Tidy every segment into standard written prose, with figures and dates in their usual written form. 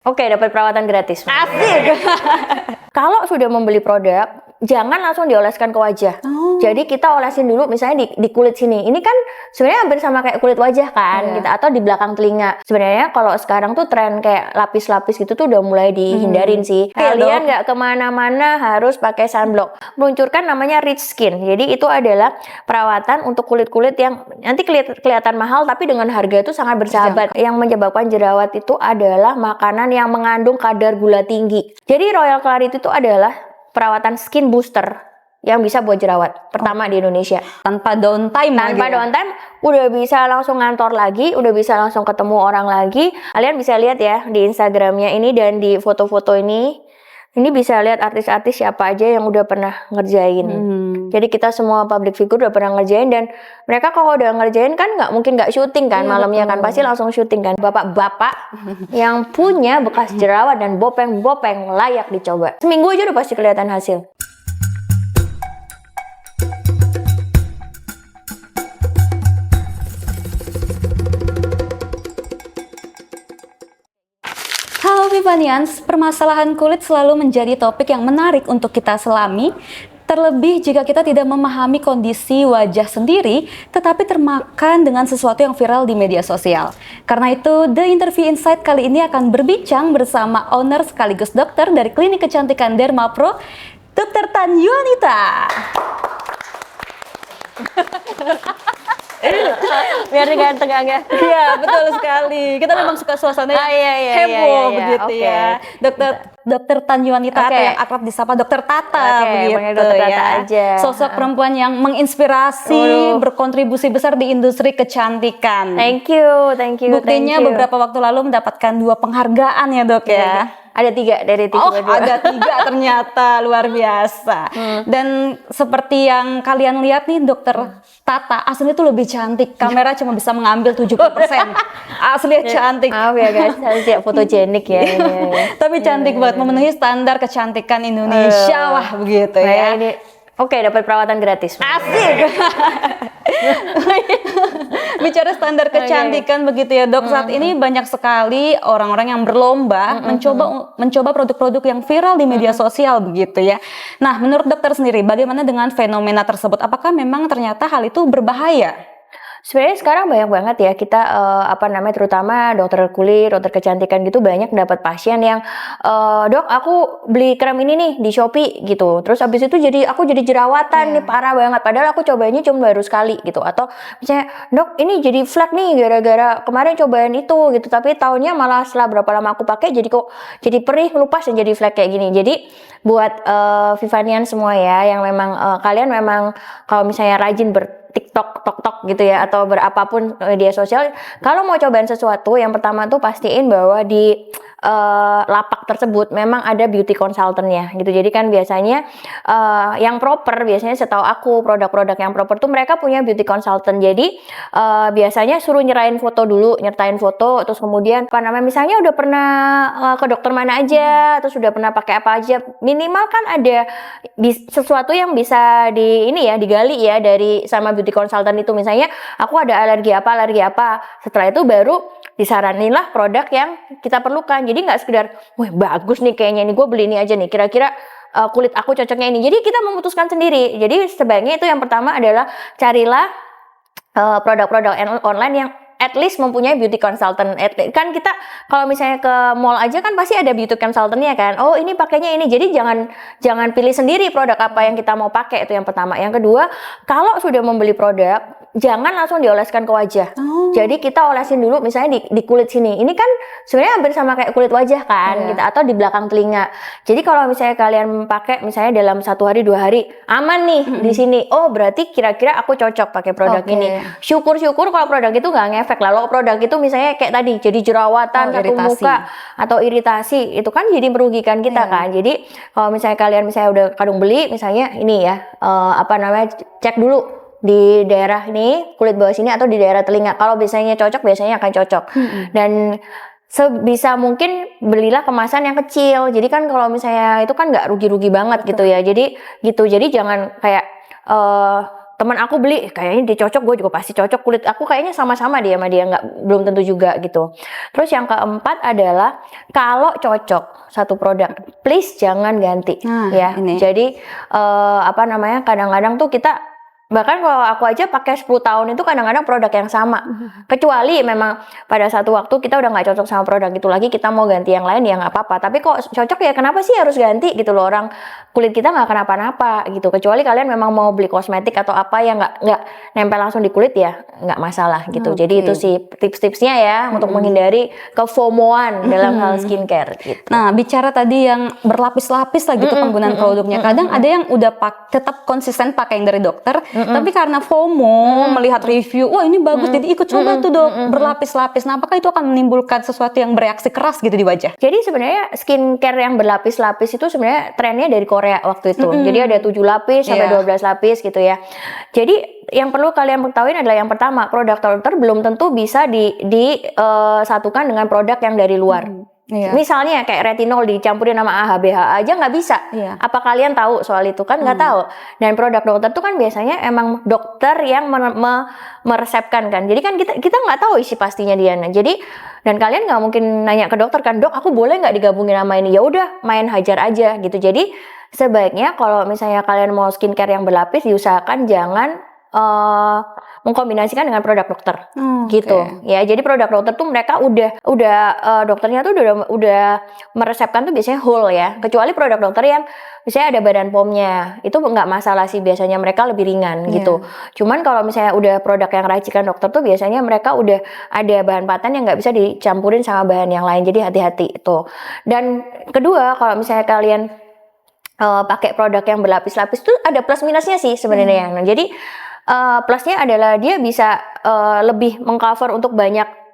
Oke, dapat perawatan gratis. Asik. Kalau sudah membeli produk, jangan langsung dioleskan ke wajah. Jadi kita olesin dulu misalnya di kulit sini. Ini kan sebenarnya hampir sama kayak kulit wajah kan, kita atau di belakang telinga. Sebenarnya kalau sekarang tuh tren kayak lapis-lapis gitu tuh udah mulai dihindarin sih. Kalian nggak kemana-mana harus pakai sunblock. Meluncurkan namanya Rich Skin. Jadi itu adalah perawatan untuk kulit-kulit yang nanti kelihatan mahal tapi dengan harga itu sangat bersahabat. Yang menyebabkan jerawat itu adalah makanan yang mengandung kadar gula tinggi. Jadi Royal Clarity itu adalah perawatan skin booster yang bisa buat jerawat pertama di Indonesia. Tanpa downtime. Tanpa downtime, udah bisa langsung ngantor lagi, udah bisa langsung ketemu orang lagi. Kalian bisa lihat ya di Instagramnya ini dan di foto-foto ini. Ini bisa lihat artis-artis siapa aja yang udah pernah ngerjain. Jadi kita semua public figure udah pernah ngerjain dan mereka kalau udah ngerjain kan nggak mungkin nggak syuting kan malamnya kan pasti langsung syuting kan. Bapak-bapak yang punya bekas jerawat dan bopeng-bopeng layak dicoba. Seminggu aja udah pasti kelihatan hasil. Halo Vivanians, permasalahan kulit selalu menjadi topik yang menarik untuk kita selami. Terlebih jika kita tidak memahami kondisi wajah sendiri, tetapi termakan dengan sesuatu yang viral di media sosial. Karena itu, The Interview Insight kali ini akan berbincang bersama owner sekaligus dokter dari Klinik Kecantikan Dermapro, Dr. Tan Yuanita. Biar ganteng agak. Iya, betul sekali. Kita memang suka suasana heboh begitu ya. Dokter Tan Yuanita atau yang akrab disapa Dokter Tata begitu Dokter Tata aja. Sosok perempuan yang menginspirasi, berkontribusi besar di industri kecantikan. Thank you. Buktinya beberapa waktu lalu mendapatkan 2 penghargaan ya dok ya. Ada 3 dari 3. Oh, ada 3 ternyata, luar biasa. Dan seperti yang kalian lihat nih, Dokter Tata aslinya tuh lebih cantik. Kamera cuma bisa mengambil 70%. Aslinya cantik. Maaf ya guys, harus ya fotogenik ya. Tapi cantik banget, memenuhi standar kecantikan Indonesia lah begitu ya. Oke, dapat perawatan gratis. Asik. Bicara standar kecantikan begitu ya dok, saat ini banyak sekali orang-orang yang berlomba mencoba produk-produk yang viral di media sosial begitu ya. Nah, menurut dokter sendiri bagaimana dengan fenomena tersebut? Apakah memang ternyata hal itu berbahaya? Sebenarnya sekarang banyak banget ya kita terutama dokter kulit, dokter kecantikan gitu banyak dapat pasien yang dok aku beli krem ini nih di Shopee gitu. Terus abis itu aku jadi jerawatan nih parah banget. Padahal aku cobainnya cuma baru sekali gitu. Atau misalnya dok ini jadi flek nih gara-gara kemarin cobain itu gitu. Tapi tahunnya malah setelah berapa lama aku pakai jadi perih ngelupas dan jadi flek kayak gini. Jadi buat Vivanian semua ya yang memang kalian memang kalau misalnya rajin TikTok, tok gitu ya atau berapapun media sosial, kalau mau cobain sesuatu yang pertama tuh pastiin bahwa di lapak tersebut memang ada beauty consultant-nya gitu. Jadi kan biasanya yang proper, biasanya setahu aku produk-produk yang proper tuh mereka punya beauty consultant. Jadi biasanya suruh nyertain foto terus kemudian misalnya udah pernah ke dokter mana aja, terus udah pernah pakai apa aja, minimal kan ada sesuatu yang bisa digali ya dari sama beauty consultant itu. Misalnya aku ada alergi apa, setelah itu baru disaraninlah produk yang kita perlukan. Jadi nggak sekedar, wah bagus nih kayaknya ini gue beli ini aja nih, kira-kira kulit aku cocoknya ini. Jadi kita memutuskan sendiri. Jadi sebaiknya itu yang pertama adalah carilah produk-produk online yang at least mempunyai beauty consultant. Kan kita kalau misalnya ke mall aja kan pasti ada beauty consultant-nya kan. Oh ini pakainya ini. Jadi jangan pilih sendiri produk apa yang kita mau pakai, itu yang pertama. Yang kedua, kalau sudah membeli produk, jangan langsung dioleskan ke wajah. Jadi kita olesin dulu misalnya di kulit sini. Ini kan sebenarnya hampir sama kayak kulit wajah kan, gitu, atau di belakang telinga. Jadi kalau misalnya kalian pakai misalnya dalam 1 hari 2 hari aman nih di sini. Oh berarti kira-kira aku cocok pakai produk ini. Syukur-syukur kalau produk itu nggak ngefek. Kalau produk itu misalnya kayak tadi jadi jerawatan satu muka atau iritasi, itu kan jadi merugikan kita kan. Jadi kalau misalnya kalian udah kadung beli misalnya ini ya cek dulu di daerah ini kulit bawah sini atau di daerah telinga. Kalau biasanya cocok, biasanya akan cocok. Dan sebisa mungkin belilah kemasan yang kecil. Jadi kan kalau misalnya itu kan nggak rugi-rugi banget gitu ya. Jadi jangan kayak teman aku beli kayaknya dia cocok, gue juga pasti cocok, kulit aku kayaknya sama-sama dia sama dia, belum tentu juga gitu. Terus yang keempat adalah kalau cocok satu produk, please jangan ganti ya. Ini. Jadi kadang-kadang tuh kita bahkan kalau aku aja pakai 10 tahun itu kadang-kadang produk yang sama, kecuali memang pada satu waktu kita udah nggak cocok sama produk itu lagi, kita mau ganti yang lain ya nggak apa-apa. Tapi kok cocok ya kenapa sih harus ganti gitu loh, orang kulit kita nggak kenapa-napa gitu. Kecuali kalian memang mau beli kosmetik atau apa yang nggak nempel langsung di kulit ya nggak masalah gitu. Jadi itu sih tips-tipsnya ya untuk menghindari kefomoan dalam hal skincare gitu. Nah, bicara tadi yang berlapis-lapis lah gitu penggunaan produknya. Kadang ada yang udah tetap konsisten pakai yang dari dokter, tapi karena FOMO melihat review, wah ini bagus, jadi ikut coba tuh dok berlapis-lapis. Nah, apakah itu akan menimbulkan sesuatu yang bereaksi keras gitu di wajah? Jadi sebenarnya skincare yang berlapis-lapis itu sebenarnya trennya dari Korea waktu itu. Jadi ada 7 lapis sampai 12 lapis gitu ya. Jadi yang perlu kalian ketahui adalah yang pertama, produk dokter belum tentu bisa disatukan dengan produk yang dari luar. Misalnya kayak retinol dicampurin sama AHA/BHA aja nggak bisa. Apa kalian tahu soal itu? Kan nggak tahu. Dan produk dokter tuh kan biasanya emang dokter yang meresepkan kan. Jadi kan kita nggak tahu isi pastinya dia. Nah, jadi dan kalian nggak mungkin nanya ke dokter kan, dok aku boleh nggak digabungin sama ini? Ya udah main hajar aja gitu. Jadi sebaiknya kalau misalnya kalian mau skincare yang berlapis, diusahakan jangan mengkombinasikan dengan produk dokter gitu ya. Jadi produk dokter tuh mereka udah dokternya tuh udah meresepkan tuh biasanya whole ya, kecuali produk dokter yang misalnya ada badan pomnya, itu nggak masalah sih, biasanya mereka lebih ringan gitu. Cuman kalau misalnya udah produk yang racikan dokter tuh biasanya mereka udah ada bahan paten yang nggak bisa dicampurin sama bahan yang lain, jadi hati-hati itu. Dan kedua, kalau misalnya kalian pakai produk yang berlapis-lapis tuh ada plus minusnya sih sebenarnya. Nah, jadi plusnya adalah dia bisa lebih mengcover untuk banyak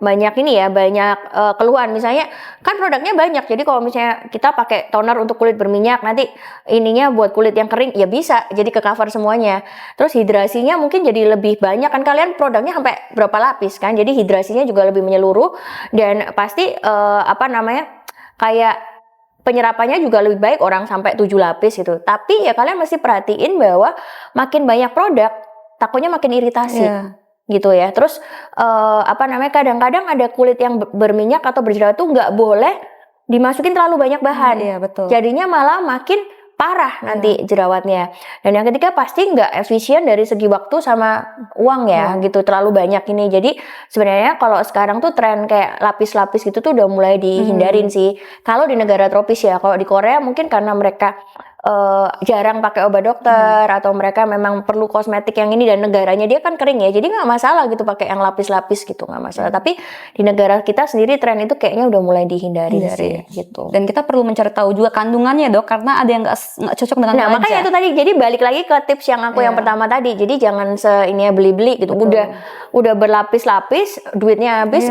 keluhan. Misalnya kan produknya banyak, jadi kalau misalnya kita pakai toner untuk kulit berminyak, nanti ininya buat kulit yang kering ya bisa jadi ke cover semuanya. Terus hidrasinya mungkin jadi lebih banyak kan, kalian produknya sampai berapa lapis kan, jadi hidrasinya juga lebih menyeluruh dan pasti kayak penyerapannya juga lebih baik, orang sampai 7 lapis gitu. Tapi ya kalian mesti perhatiin bahwa makin banyak produk takutnya makin iritasi gitu ya. Terus kadang-kadang ada kulit yang berminyak atau berjerawat tuh nggak boleh dimasukin terlalu banyak bahan. Betul. Jadinya malah makin parah nanti jerawatnya. Dan yang ketiga pasti nggak efisien dari segi waktu sama uang ya gitu, terlalu banyak ini. Jadi sebenarnya kalau sekarang tuh tren kayak lapis-lapis gitu tuh udah mulai dihindarin sih. Kalau di negara tropis ya, kalau di Korea mungkin karena mereka jarang pakai obat dokter atau mereka memang perlu kosmetik yang ini dan negaranya dia kan kering ya, jadi nggak masalah gitu pakai yang lapis-lapis gitu, nggak masalah. Tapi di negara kita sendiri tren itu kayaknya udah mulai dihindari sih gitu. Dan kita perlu mencari tahu juga kandungannya dok, karena ada yang nggak cocok dengan wajah. Makanya itu tadi, jadi balik lagi ke tips yang aku yang pertama tadi, jadi jangan beli-beli gitu. Udah berlapis-lapis, duitnya habis,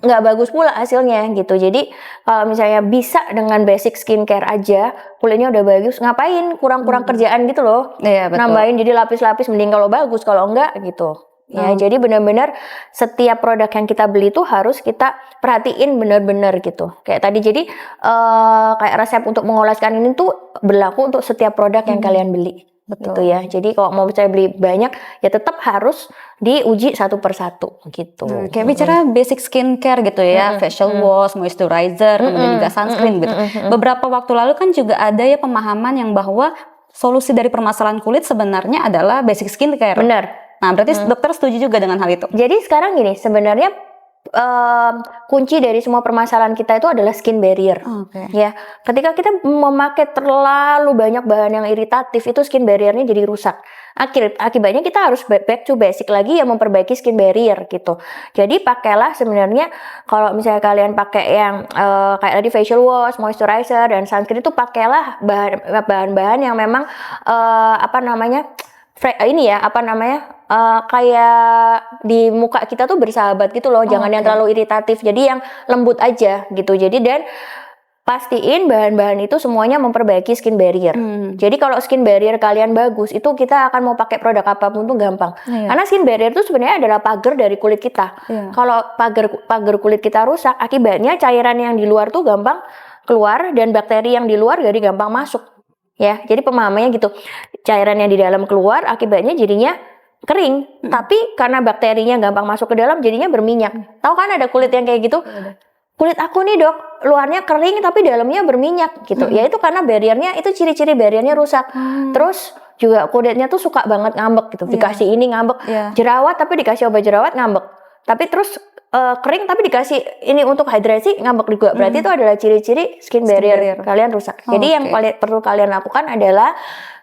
nggak bagus pula hasilnya gitu. Jadi kalau misalnya bisa dengan basic skincare aja, kulitnya udah bagus, ngapain kurang-kurang kerjaan gitu loh. Nambahin jadi lapis-lapis, mending kalau bagus, kalau enggak gitu. Ya, jadi benar-benar setiap produk yang kita beli itu harus kita perhatiin benar-benar gitu. Kayak tadi, jadi kayak resep untuk mengoleskan ini tuh berlaku untuk setiap produk yang kalian beli. Gitu ya. Jadi kalau mau saya beli banyak ya tetap harus diuji satu persatu gitu. Kayak bicara basic skincare gitu ya, facial wash, moisturizer, kemudian juga sunscreen gitu. Beberapa waktu lalu kan juga ada ya pemahaman yang bahwa solusi dari permasalahan kulit sebenarnya adalah basic skincare. Benar. Nah, berarti dokter setuju juga dengan hal itu. Jadi sekarang gini, sebenarnya kunci dari semua permasalahan kita itu adalah skin barrier. Ya, ketika kita memakai terlalu banyak bahan yang iritatif, itu skin barriernya jadi rusak. Akibatnya kita harus back to basic lagi, yang memperbaiki skin barrier gitu. Jadi pakailah sebenarnya, kalau misalnya kalian pakai yang kayak tadi facial wash, moisturizer dan sunscreen, itu pakailah bahan-bahan yang memang kayak di muka kita tuh bersahabat gitu loh, jangan yang terlalu iritatif, jadi yang lembut aja gitu. Jadi dan pastiin bahan-bahan itu semuanya memperbaiki skin barrier. Jadi kalau skin barrier kalian bagus, itu kita akan mau pakai produk apapun tuh gampang. Karena skin barrier itu sebenarnya adalah pagar dari kulit kita. Kalau pagar kulit kita rusak, akibatnya cairan yang di luar tuh gampang keluar dan bakteri yang di luar jadi gampang masuk. Ya, jadi pemahamannya gitu. Cairan yang di dalam keluar, akibatnya jadinya kering, tapi karena bakterinya gampang masuk ke dalam jadinya berminyak. Tahu kan ada kulit yang kayak gitu? Kulit aku nih dok, luarnya kering tapi dalamnya berminyak gitu. Ya itu karena barriernya, itu ciri-ciri barriernya rusak. Terus juga kulitnya tuh suka banget ngambek gitu. Dikasih ini ngambek, jerawat tapi dikasih obat jerawat ngambek. Tapi terus kering tapi dikasih ini untuk hidrasi ngambek juga. Berarti itu adalah ciri-ciri skin barrier kalian rusak. Jadi yang perlu kalian lakukan adalah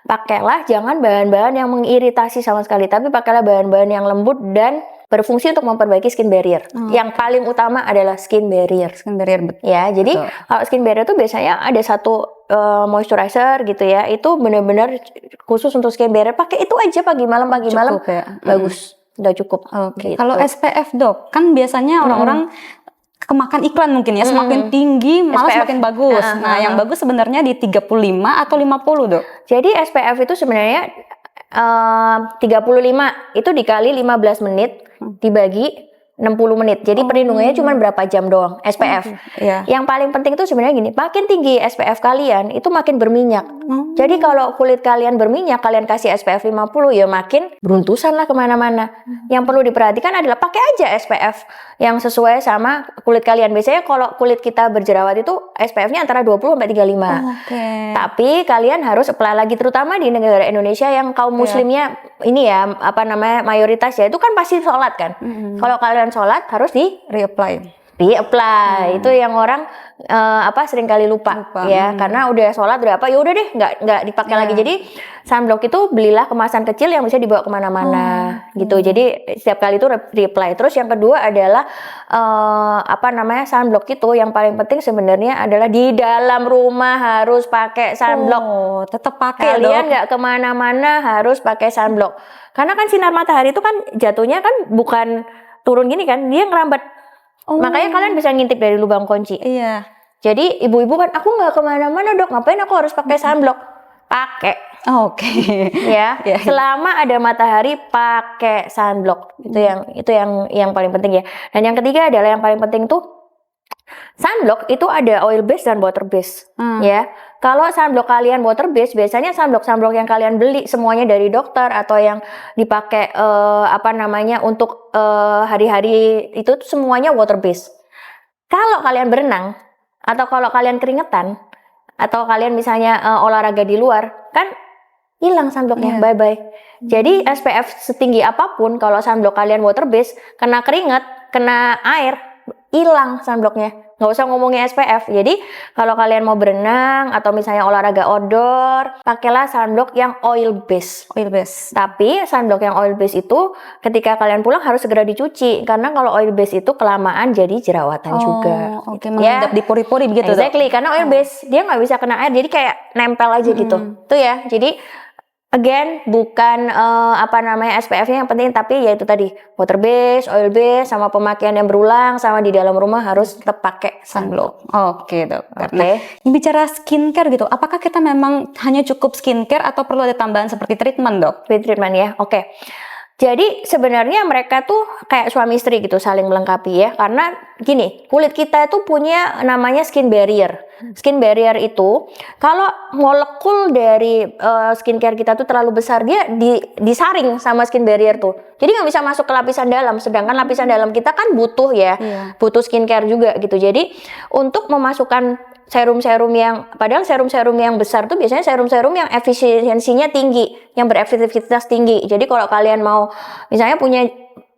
pakailah jangan bahan-bahan yang mengiritasi sama sekali, tapi pakailah bahan-bahan yang lembut dan berfungsi untuk memperbaiki skin barrier. Yang paling utama adalah skin barrier. Skin barrier, betul. Ya, jadi kalau skin barrier itu biasanya ada satu moisturizer gitu ya. Itu benar-benar khusus untuk skin barrier. Pakai itu aja pagi malam Ya. bagus. Udah cukup. Gitu. Kalau SPF dok, kan biasanya orang-orang kemakan iklan mungkin ya, semakin tinggi malah semakin bagus. Nah, yang bagus sebenarnya di 35 atau 50 dok? Jadi SPF itu sebenarnya 35 itu dikali 15 menit dibagi 60 menit. Jadi perlindungannya cuma berapa jam doang SPF. Yang paling penting itu sebenarnya gini, makin tinggi SPF kalian itu makin berminyak. Jadi kalau kulit kalian berminyak, kalian kasih SPF 50 ya makin beruntusan lah kemana-mana. Yang perlu diperhatikan adalah pakai aja SPF yang sesuai sama kulit kalian. Biasanya kalau kulit kita berjerawat itu SPF-nya antara 20 sampai 35. Tapi kalian harus apply lagi, terutama di negara Indonesia yang kaum muslimnya ini ya, mayoritas ya, itu kan pasti sholat kan. Kalau kalian sholat harus di reapply. Itu yang orang sering kali lupa. Ya, karena udah sholat udah ya udah deh nggak dipakai lagi. Jadi sunblock itu belilah kemasan kecil yang bisa dibawa kemana-mana gitu. Jadi setiap kali itu reapply. Terus yang kedua adalah sunblock itu yang paling penting sebenarnya adalah di dalam rumah harus pakai sunblock. Tetap pakai. Kalian nggak kemana-mana harus pakai sunblock. Karena kan sinar matahari itu kan jatuhnya kan bukan turun gini kan, dia ngerambat. Makanya kalian bisa ngintip dari lubang kunci. Jadi ibu-ibu kan, aku nggak kemana-mana dok, ngapain aku harus pakai sunblock? Pakai. Ya. Selama ada matahari pakai sunblock. Itu yang paling penting ya. Dan yang ketiga adalah yang paling penting tuh sunblock itu ada oil base dan water base. Ya. Kalau sunblock kalian water base, biasanya sunblock yang kalian beli semuanya dari dokter atau yang dipakai untuk hari-hari itu semuanya water base. Kalau kalian berenang atau kalau kalian keringetan atau kalian misalnya olahraga di luar, kan hilang sunblocknya, bye-bye. Jadi SPF setinggi apapun kalau sunblock kalian water base, kena keringat, kena air, hilang sunblocknya. Nggak usah ngomongin SPF. Jadi kalau kalian mau berenang atau misalnya olahraga outdoor, pakailah sunblock yang oil base. Tapi sunblock yang oil base itu ketika kalian pulang harus segera dicuci, karena kalau oil base itu kelamaan jadi jerawatan juga. Mengendap di pori-pori begitu. Exactly, karena oil base dia nggak bisa kena air, jadi kayak nempel aja gitu. Itu ya. Jadi again, bukan SPF-nya yang penting, tapi ya itu tadi water base, oil base, sama pemakaian yang berulang, sama di dalam rumah harus tetap pakai sunblock. Dok. Karena bicara skincare gitu, apakah kita memang hanya cukup skincare atau perlu ada tambahan seperti treatment dok? Treatment ya, Jadi sebenarnya mereka tuh kayak suami istri gitu, saling melengkapi ya. Karena gini, kulit kita itu punya namanya skin barrier. Skin barrier itu kalau molekul dari skincare kita tuh terlalu besar, dia disaring sama skin barrier tuh. Jadi nggak bisa masuk ke lapisan dalam. Sedangkan lapisan dalam kita kan butuh ya, butuh skincare juga gitu. Jadi untuk memasukkan serum-serum padahal serum-serum yang besar tuh biasanya serum-serum yang efisiensinya tinggi, yang berefektivitas tinggi. Jadi kalau kalian mau misalnya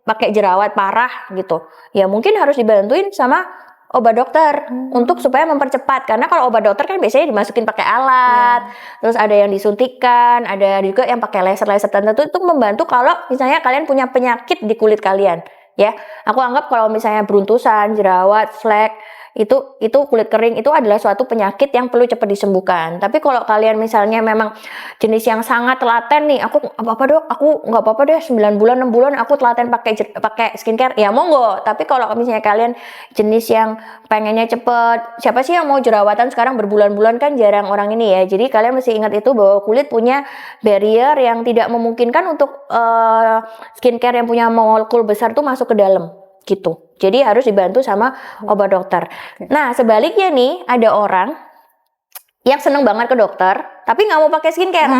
pakai jerawat parah gitu, ya mungkin harus dibantuin sama obat dokter untuk supaya mempercepat. Karena kalau obat dokter kan biasanya dimasukin pakai alat, terus ada yang disuntikan, ada juga yang pakai laser tertentu itu membantu kalau misalnya kalian punya penyakit di kulit kalian. Ya, aku anggap kalau misalnya beruntusan, jerawat, flek, itu kulit kering itu adalah suatu penyakit yang perlu cepat disembuhkan. Tapi kalau kalian misalnya memang jenis yang sangat telaten nih, aku nggak apa-apa deh 9 bulan 6 bulan aku telaten pakai skincare, ya monggo. Tapi kalau misalnya kalian jenis yang pengennya cepet, siapa sih yang mau jerawatan sekarang berbulan-bulan, kan jarang orang ini ya. Jadi kalian mesti ingat itu bahwa kulit punya barrier yang tidak memungkinkan untuk skincare yang punya molekul besar tuh masuk ke dalam gitu. Jadi harus dibantu sama obat dokter. Nah sebaliknya nih, ada orang yang seneng banget ke dokter tapi nggak mau pakai skincare.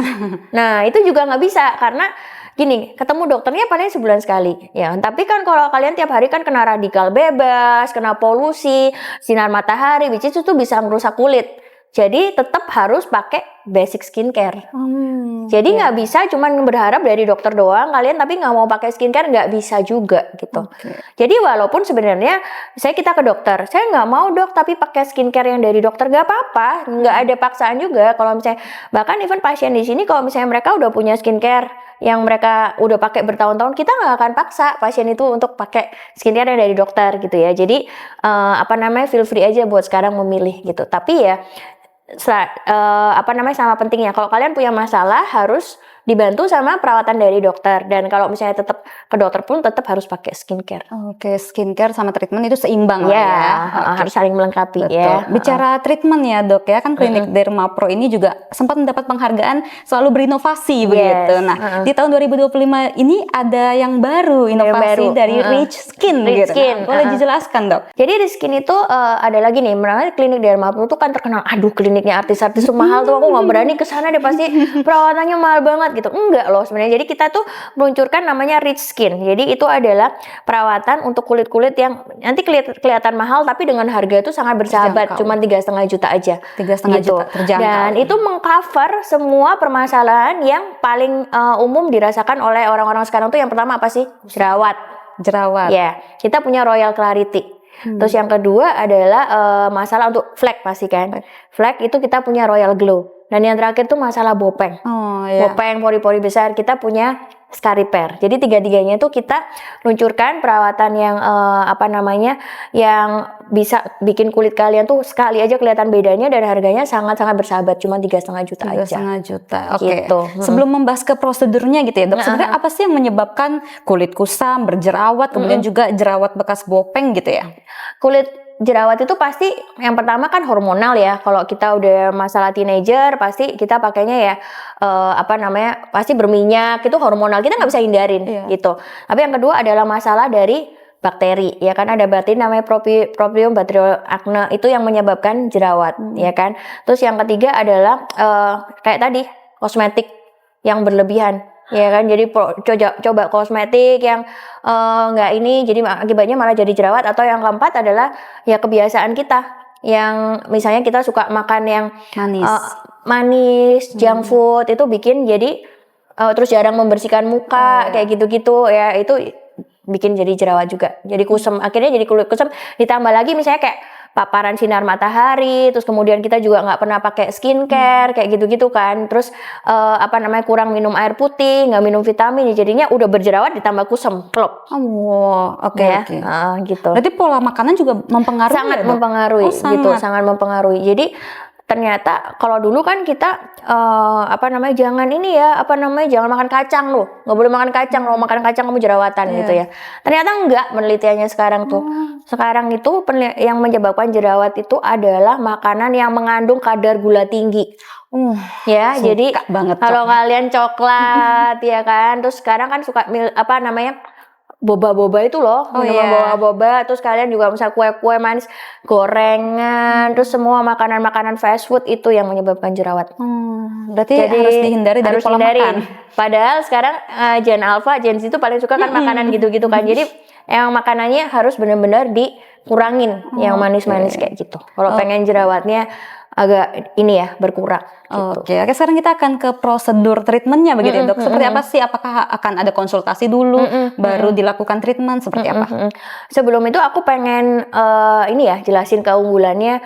Nah itu juga nggak bisa, karena gini, ketemu dokternya paling sebulan sekali, ya. Tapi kan kalau kalian tiap hari kan kena radikal bebas, kena polusi, sinar matahari, which is itu bisa merusak kulit. Jadi tetap harus pakai basic skincare. Jadi nggak bisa cuman berharap dari dokter doang kalian tapi nggak mau pakai skincare, nggak bisa juga gitu. Jadi walaupun sebenarnya kita ke dokter, saya nggak mau dok tapi pakai skincare yang dari dokter, nggak apa-apa, nggak ada paksaan juga. Kalau misalnya bahkan even pasien di sini kalau misalnya mereka udah punya skincare yang mereka udah pakai bertahun-tahun, kita nggak akan paksa pasien itu untuk pakai skincare yang dari dokter gitu ya. Jadi feel free aja buat sekarang memilih gitu. Tapi ya sama pentingnya kalau kalian punya masalah harus dibantu sama perawatan dari dokter, dan kalau misalnya tetap ke dokter pun tetap harus pakai skincare. Oke, skincare sama treatment itu seimbang lah ya. Harus saling melengkapi. Betul. Ya. Bicara treatment ya dok ya, kan klinik Derma Pro ini juga sempat mendapat penghargaan selalu berinovasi begitu. Nah di tahun 2025 ini ada yang baru, inovasi dari Rich Skin gitu. Nah, boleh dijelaskan dok? Jadi Rich Skin itu ada lagi nih, namanya klinik Derma Pro itu kan terkenal, aduh kliniknya artis-artis tuh mahal tuh, aku nggak berani kesana deh pasti perawatannya mahal banget gitu. Enggak loh sebenarnya. Jadi kita tuh meluncurkan namanya Rich Skin. Jadi itu adalah perawatan untuk kulit-kulit yang nanti kelihatan mahal tapi dengan harga itu sangat bersahabat, cuma 3,5 juta aja. 3,5 juta terjangkau. Dan itu mengcover semua permasalahan yang paling umum dirasakan oleh orang-orang sekarang tuh. Yang pertama apa sih? Jerawat. Ya, kita punya Royal Clarity. Terus yang kedua adalah masalah untuk flek pasti kan. Flek itu kita punya Royal Glow. Dan yang terakhir tuh masalah bopeng. Bopeng, pori-pori besar, kita punya Scar Repair. Jadi tiga-tiganya itu kita luncurkan perawatan yang yang bisa bikin kulit kalian tuh sekali aja kelihatan bedanya, dan harganya sangat-sangat bersahabat, cuma 3,5 juta aja. 3,5 juta. Oke. Gitu. Sebelum membahas ke prosedurnya gitu ya dok, sebenarnya apa sih yang menyebabkan kulit kusam, berjerawat, kemudian juga jerawat bekas bopeng gitu ya? Kulit jerawat itu pasti yang pertama kan hormonal ya. Kalau kita udah masalah teenager pasti kita pakainya ya pasti berminyak, itu hormonal, kita nggak bisa hindarin gitu. Tapi yang kedua adalah masalah dari bakteri, ya kan, ada bakteri namanya Propionibacterium acne itu yang menyebabkan jerawat, ya kan. Terus yang ketiga adalah kayak tadi kosmetik yang berlebihan. Ya kan, jadi coba kosmetik yang nggak ini, jadi akibatnya malah jadi jerawat. Atau yang keempat adalah ya kebiasaan kita, yang misalnya kita suka makan yang manis, junk food, itu bikin jadi terus jarang membersihkan muka, kayak gitu-gitu ya, itu bikin jadi jerawat juga, jadi kusam, akhirnya jadi kulit kusam. Ditambah lagi misalnya kayak paparan sinar matahari, terus kemudian kita juga nggak pernah pakai skincare, kayak gitu-gitu kan. Terus kurang minum air putih, nggak minum vitamin, jadinya udah berjerawat ditambah kusam, klop. Gitu. Berarti pola makanan juga mempengaruhi. Sangat mempengaruhi, gitu, sangat mempengaruhi. Jadi ternyata kalau dulu kan kita jangan ini ya, jangan makan kacang loh, nggak boleh makan kacang, lo makan kacang kamu jerawatan gitu ya. Ternyata enggak, penelitiannya sekarang tuh. Sekarang itu yang menyebabkan jerawat itu adalah makanan yang mengandung kadar gula tinggi. Jadi kalau kalian coklat ya kan, terus sekarang kan suka boba-boba itu loh, boba-boba, terus kalian juga misal kue-kue manis, gorengan, terus semua makanan-makanan fast food itu yang menyebabkan jerawat. Berarti harus dihindari dari pola makan. Padahal sekarang Gen Alpha, Gen Z itu paling suka kan makanan gitu-gitu kan. Jadi yang makanannya harus benar-benar dikurangin yang manis-manis kayak gitu. Kalau pengen jerawatnya agak ini ya, berkurang. Oke, sekarang kita akan ke prosedur treatmentnya begitu dok. Seperti apa sih? Apakah akan ada konsultasi dulu, baru dilakukan treatment, seperti apa? Sebelum itu aku pengen jelasin keunggulannya.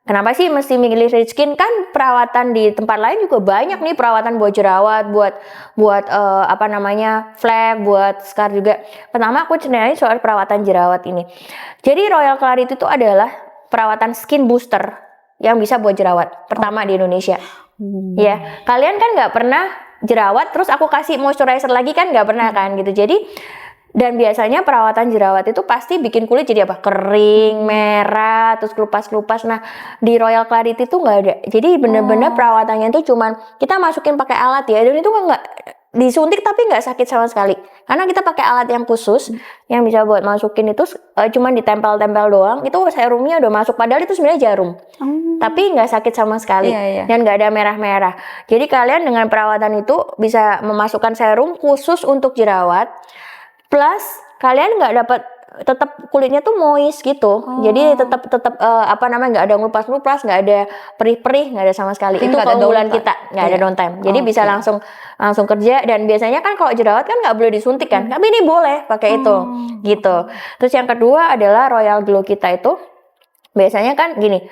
Kenapa sih mesti milih Rich Skin? Kan perawatan di tempat lain juga banyak nih, perawatan buat jerawat, buat flek, buat scar juga. Pertama aku ceritain soal perawatan jerawat ini. Jadi Royal Clarity itu adalah perawatan skin booster yang bisa buat jerawat pertama di Indonesia. Ya, kalian kan nggak pernah jerawat, terus aku kasih moisturizer lagi kan nggak pernah kan gitu. Jadi dan biasanya perawatan jerawat itu pasti bikin kulit jadi kering, merah, terus kelupas-kelupas. Nah di Royal Clarity itu nggak ada. Jadi bener-bener perawatannya itu cuman kita masukin pakai alat ya, dan itu disuntik tapi nggak sakit sama sekali. Karena kita pakai alat yang khusus yang bisa buat masukin itu cuman ditempel-tempel doang. Itu serumnya udah masuk. Padahal itu sebenarnya jarum. Tapi nggak sakit sama sekali. Dan nggak ada merah-merah. Jadi kalian dengan perawatan itu bisa memasukkan serum khusus untuk jerawat. Plus kalian nggak dapat, tetap kulitnya tuh moist gitu. Jadi tetap nggak ada ngelupas-ngelupas, nggak ada perih-perih, nggak ada sama sekali. Itu keunggulan kita, nggak ada downtime. Jadi bisa langsung kerja. Dan biasanya kan kalau jerawat kan nggak boleh disuntik kan, tapi ini boleh pakai itu gitu. Terus yang kedua adalah Royal Glow kita itu biasanya kan gini,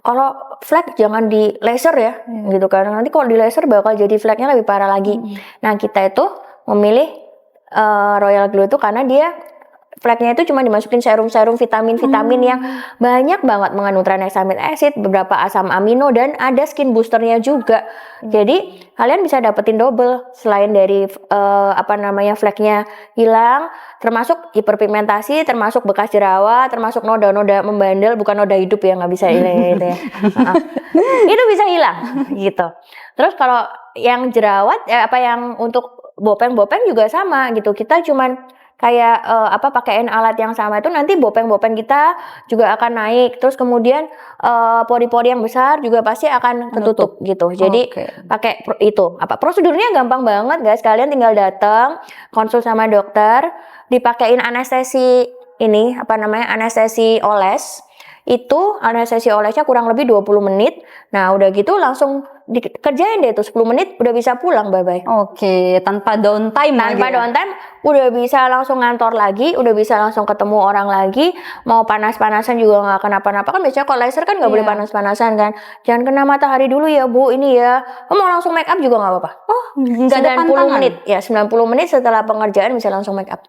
kalau flek jangan di laser ya, gitu kan. Nanti kalau di laser bakal jadi fleknya lebih parah lagi. Nah kita itu memilih Royal Glow itu karena dia fleknya itu cuma dimasukin serum-serum vitamin-vitamin yang banyak banget mengandung tranexamic acid, beberapa asam amino, dan ada skin boosternya juga. Jadi kalian bisa dapetin double selain dari fleknya hilang, termasuk hiperpigmentasi, termasuk bekas jerawat, termasuk noda-noda membandel, bukan noda hidup ya, nggak bisa gitu ya. Itu bisa hilang gitu. Terus kalau yang jerawat yang untuk bopeng-bopeng juga sama gitu. Kita cuman kayak pakaiin alat yang sama itu, nanti bopeng-bopeng kita juga akan naik. Terus kemudian pori-pori yang besar juga pasti akan ketutup gitu. Jadi pakai prosedurnya gampang banget guys. Kalian tinggal datang konsul sama dokter, dipakein anestesi anestesi oles. Itu anestesi olesnya kurang lebih 20 menit. Nah udah gitu langsung dikerjain deh tuh 10 menit udah bisa pulang, bye-bye. Oke, tanpa downtime. Tanpa downtime udah bisa langsung ngantor lagi, udah bisa langsung ketemu orang lagi. Mau panas-panasan juga nggak kenapa-napa kan. Biasanya kalau laser kan nggak boleh panas-panasan kan. Jangan kena matahari dulu ya Bu, ini ya. Mau langsung make up juga nggak apa-apa. Nggak ada 90 menit ya, 90 menit setelah pengerjaan bisa langsung make up.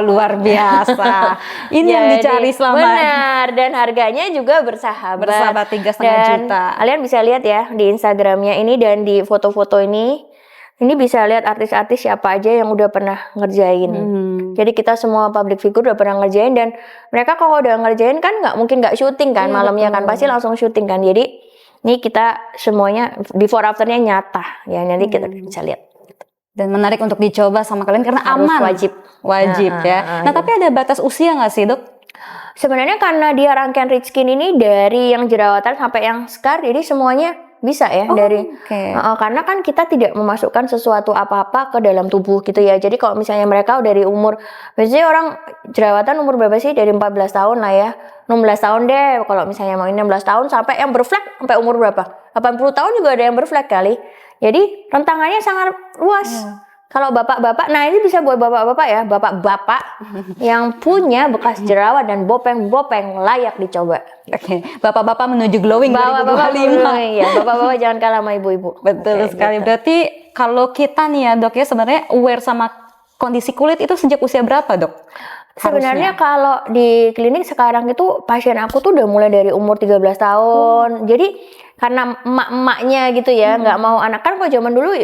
Luar biasa. Ini yang dicari selama. Benar, dan harganya juga bersahabat 3,5 juta. Kalian bisa lihat ya di Instagramnya ini dan di foto-foto ini bisa lihat artis-artis siapa aja yang udah pernah ngerjain. Jadi kita semua public figure udah pernah ngerjain, dan mereka kalau udah ngerjain kan nggak mungkin nggak syuting kan malamnya kan, pasti langsung syuting kan. Jadi ini kita semuanya before afternya nyata ya, nanti kita bisa lihat. Dan menarik untuk dicoba sama kalian karena harus aman. Wajib ya. Nah tapi ada batas usia nggak sih dok? Sebenarnya karena dia rangkaian rich skin ini dari yang jerawatan sampai yang scar, jadi semuanya bisa ya karena kan kita tidak memasukkan sesuatu apa-apa ke dalam tubuh gitu ya. Jadi kalau misalnya mereka dari umur, biasanya orang jerawatan umur berapa sih? Dari 14 tahun lah ya, 16 tahun deh kalau misalnya mau 16 tahun, sampai yang berflek sampai umur berapa? 80 tahun juga ada yang berflek kali. Jadi rentangannya sangat luas. Kalau bapak-bapak, nah ini bisa buat bapak-bapak ya, bapak-bapak yang punya bekas jerawat dan bopeng-bopeng layak dicoba. Oke, bapak-bapak menuju glowing 2025. Ya, bapak-bapak jangan kalah sama ibu-ibu. Betul sekali. Gitu. Berarti kalau kita nih ya dok ya, sebenarnya aware sama kondisi kulit itu sejak usia berapa dok? Sebenarnya kalau di klinik sekarang itu pasien aku tuh udah mulai dari umur 13 tahun. Jadi karena emak-emaknya gitu ya, nggak mau anak. Kan kalau zaman dulu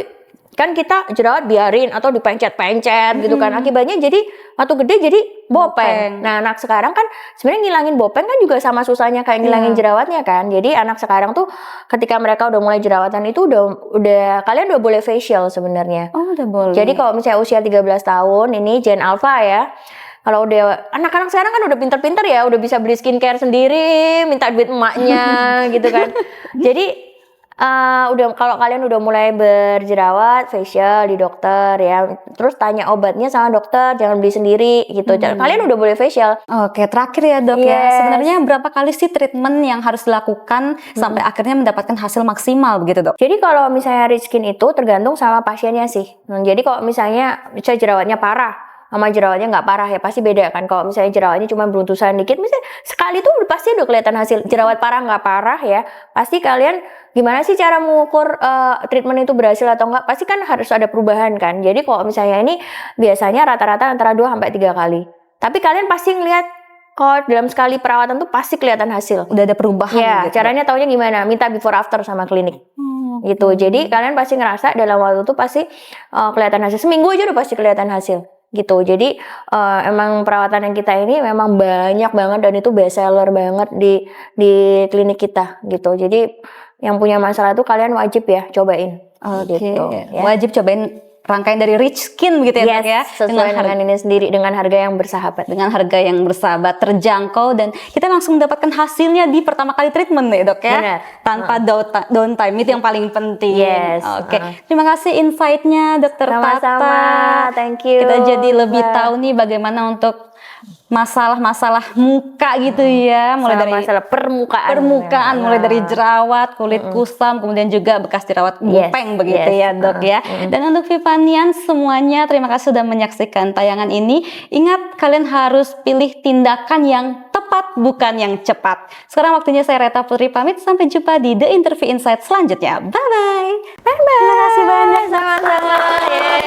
kan kita jerawat biarin atau dipencet-pencet gitu kan. Akibatnya jadi waktu gede jadi bopeng. Nah anak sekarang kan sebenarnya ngilangin bopeng kan juga sama susahnya kayak ngilangin jerawatnya kan. Jadi anak sekarang tuh ketika mereka udah mulai jerawatan itu udah kalian udah boleh facial sebenarnya. Udah boleh. Jadi kalau misalnya usia 13 tahun ini Gen Alpha ya. Kalau udah anak-anak sekarang kan udah pinter-pinter ya, udah bisa beli skincare sendiri, minta duit emaknya gitu kan. Jadi kalau kalian udah mulai berjerawat, facial di dokter ya. Terus tanya obatnya sama dokter, jangan beli sendiri gitu. Kalian udah boleh facial. Oke, terakhir ya dok ya. Sebenarnya berapa kali sih treatment yang harus dilakukan sampai akhirnya mendapatkan hasil maksimal begitu dok? Jadi kalau misalnya rich skin itu tergantung sama pasiennya sih. Jadi kalau misalnya jerawatnya parah sama jerawatnya nggak parah ya pasti beda kan. Kalau misalnya jerawatnya cuma beruntusan dikit, misalnya sekali tuh pasti udah kelihatan hasil. Jerawat parah nggak parah ya, pasti kalian gimana sih cara mengukur treatment itu berhasil atau enggak? Pasti kan harus ada perubahan kan. Jadi kalau misalnya ini biasanya rata-rata antara 2 sampai 3 kali. Tapi kalian pasti ngelihat kalau dalam sekali perawatan tuh pasti kelihatan hasil. Udah ada perubahan ya, gitu. Caranya taunya gimana? Minta before after sama klinik. Gitu. Jadi kalian pasti ngerasa dalam waktu itu pasti kelihatan hasil. Seminggu aja udah pasti kelihatan hasil. Gitu. Jadi emang perawatan yang kita ini memang banyak banget dan itu best seller banget di klinik kita gitu. Jadi yang punya masalah itu kalian wajib ya cobain. Oke. Gitu, ya. Wajib cobain rangkaian dari Rich Skin begitu ya, Dok ya. sesuai dengan ini sendiri, dengan harga yang bersahabat. Dengan harga yang bersahabat, terjangkau, dan kita langsung mendapatkan hasilnya di pertama kali treatment ya, Dok ya. Benar. Tanpa downtime, itu yang paling penting. Yes. Oke. Terima kasih insight-nya Dokter Sama-sama. Tata. Thank you. Kita jadi lebih Mbak. tahu nih bagaimana untuk masalah-masalah muka gitu ya, mulai dari masalah permukaan, mulai dari jerawat, kulit kusam, kemudian juga bekas jerawat gupeng begitu ya, Dok ya. Dan untuk Vivanian semuanya, terima kasih sudah menyaksikan tayangan ini. Ingat, kalian harus pilih tindakan yang tepat, bukan yang cepat. Sekarang waktunya saya Reta Putri pamit, sampai jumpa di The Interview Insight selanjutnya. Bye bye. Terima kasih banyak, sama-sama.